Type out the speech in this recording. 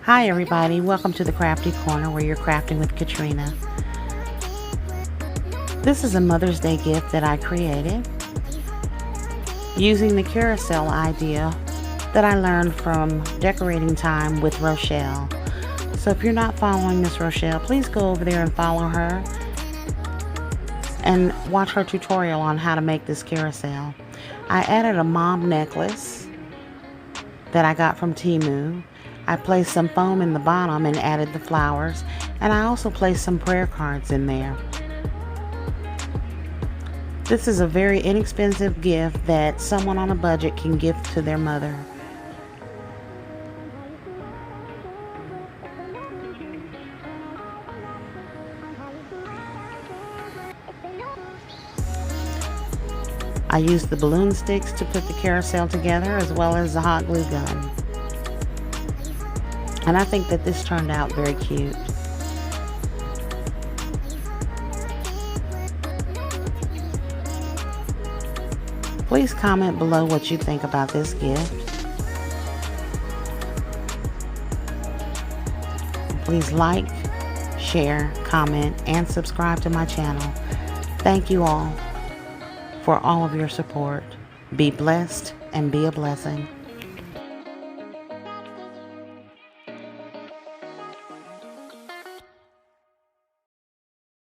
Hi everybody, welcome to the Crafty Corner where you're crafting with Katrina. This is a Mother's Day gift that I created using the carousel idea that I learned from Decorating Time with Rochelle. So if you're not following Miss Rochelle, please go over there and follow her and watch her tutorial on how to make this carousel. I added a mom necklace that I got from Temu. I placed some foam in the bottom and added the flowers, and I also placed some prayer cards in there. This is a very inexpensive gift that someone on a budget can give to their mother. I used the balloon sticks to put the carousel together, as well as the hot glue gun. And I think that this turned out very cute. Please comment below what you think about this gift. Please like, share, comment, and subscribe to my channel. Thank you all for all of your support. Be blessed and be a blessing.